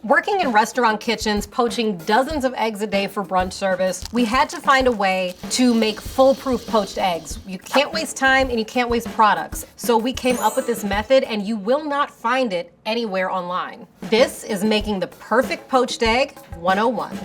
Working in restaurant kitchens, poaching dozens of eggs a day for brunch service, we had to find a way to make foolproof poached eggs. You can't waste time and you can't waste products. So we came up with this method and you will not find it anywhere online. This is making the perfect poached egg 101.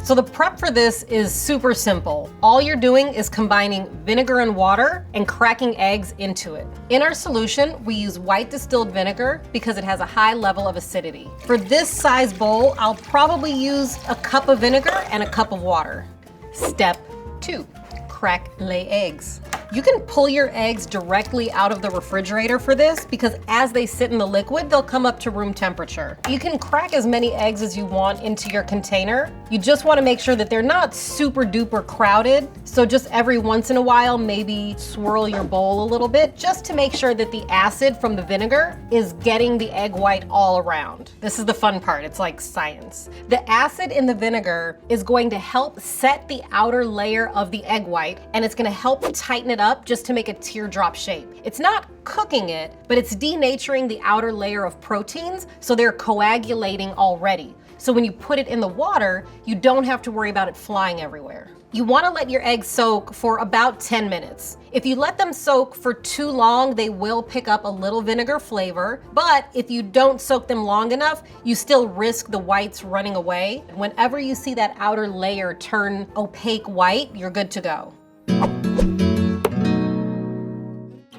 So the prep for this is super simple. All you're doing is combining vinegar and water and cracking eggs into it. In our solution, we use white distilled vinegar because it has a high level of acidity. For this size bowl, I'll probably use a cup of vinegar and a cup of water. Step 2, crack lay eggs. You can pull your eggs directly out of the refrigerator for this because as they sit in the liquid, they'll come up to room temperature. You can crack as many eggs as you want into your container. You just want to make sure that they're not super duper crowded. So just every once in a while, maybe swirl your bowl a little bit just to make sure that the acid from the vinegar is getting the egg white all around. This is the fun part. It's like science. The acid in the vinegar is going to help set the outer layer of the egg white, and it's going to help tighten it up just to make a teardrop shape. It's not cooking it, but it's denaturing the outer layer of proteins, so they're coagulating already. So when you put it in the water, you don't have to worry about it flying everywhere. You want to let your eggs soak for about 10 minutes. If you let them soak for too long, they will pick up a little vinegar flavor, but if you don't soak them long enough, you still risk the whites running away. Whenever you see that outer layer turn opaque white, you're good to go.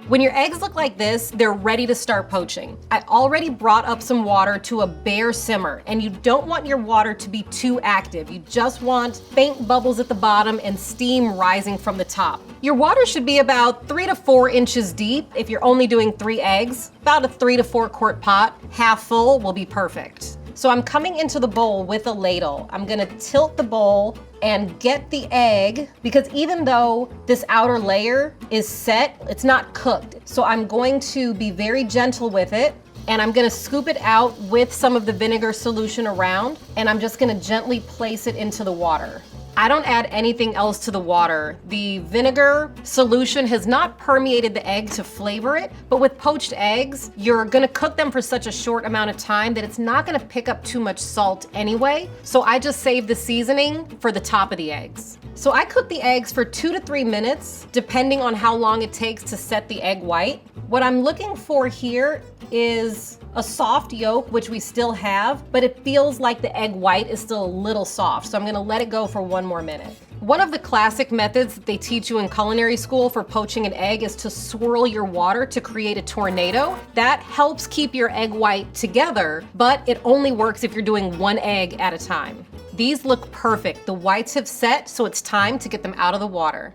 When your eggs look like this, they're ready to start poaching. I already brought up some water to a bare simmer, and you don't want your water to be too active. You just want faint bubbles at the bottom and steam rising from the top. Your water should be about 3 to 4 inches deep if you're only doing 3 eggs. About a 3 to 4 quart pot, half full will be perfect. So I'm coming into the bowl with a ladle. I'm gonna tilt the bowl and get the egg, because even though this outer layer is set, it's not cooked. So I'm going to be very gentle with it, and I'm gonna scoop it out with some of the vinegar solution around, and I'm just gonna gently place it into the water. I don't add anything else to the water. The vinegar solution has not permeated the egg to flavor it, but with poached eggs, you're gonna cook them for such a short amount of time that it's not gonna pick up too much salt anyway. So I just save the seasoning for the top of the eggs. So I cook the eggs for 2 to 3 minutes, depending on how long it takes to set the egg white. What I'm looking for here is a soft yolk, which we still have, but it feels like the egg white is still a little soft. So I'm gonna let it go for 1 more minute. One of the classic methods that they teach you in culinary school for poaching an egg is to swirl your water to create a tornado. That helps keep your egg white together, but it only works if you're doing 1 egg at a time. These look perfect. The whites have set, so it's time to get them out of the water.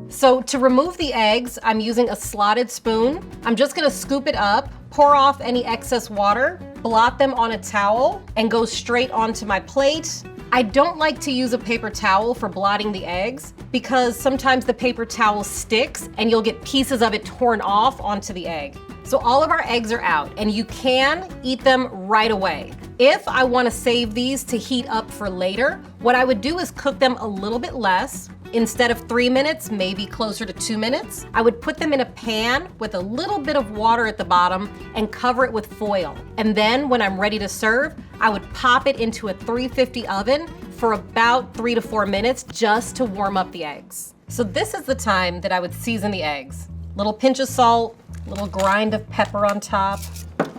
So to remove the eggs, I'm using a slotted spoon. I'm just gonna scoop it up, pour off any excess water, blot them on a towel, and go straight onto my plate. I don't like to use a paper towel for blotting the eggs because sometimes the paper towel sticks and you'll get pieces of it torn off onto the egg. So all of our eggs are out and you can eat them right away. If I want to save these to heat up for later, what I would do is cook them a little bit less. Instead of 3 minutes, maybe closer to 2 minutes, I would put them in a pan with a little bit of water at the bottom and cover it with foil. And then when I'm ready to serve, I would pop it into a 350 oven for about 3 to 4 minutes just to warm up the eggs. So this is the time that I would season the eggs. Little pinch of salt, little grind of pepper on top,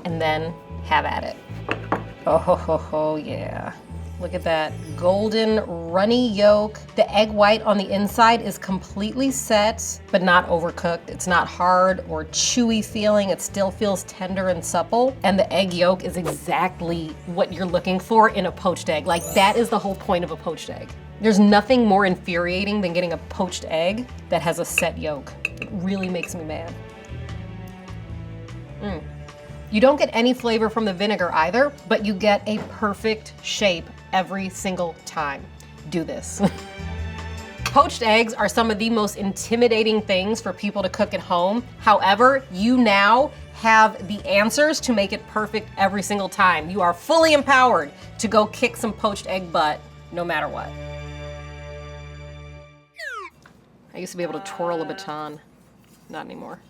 and then have at it. Oh, ho, ho, ho, yeah. Look at that golden, runny yolk. The egg white on the inside is completely set, but not overcooked. It's not hard or chewy feeling. It still feels tender and supple. And the egg yolk is exactly what you're looking for in a poached egg. Like, that is the whole point of a poached egg. There's nothing more infuriating than getting a poached egg that has a set yolk. It really makes me mad. You don't get any flavor from the vinegar either, but you get a perfect shape every single time. Do this. Poached eggs are some of the most intimidating things for people to cook at home. However, you now have the answers to make it perfect every single time. You are fully empowered to go kick some poached egg butt, no matter what. I used to be able to twirl a baton. Not anymore.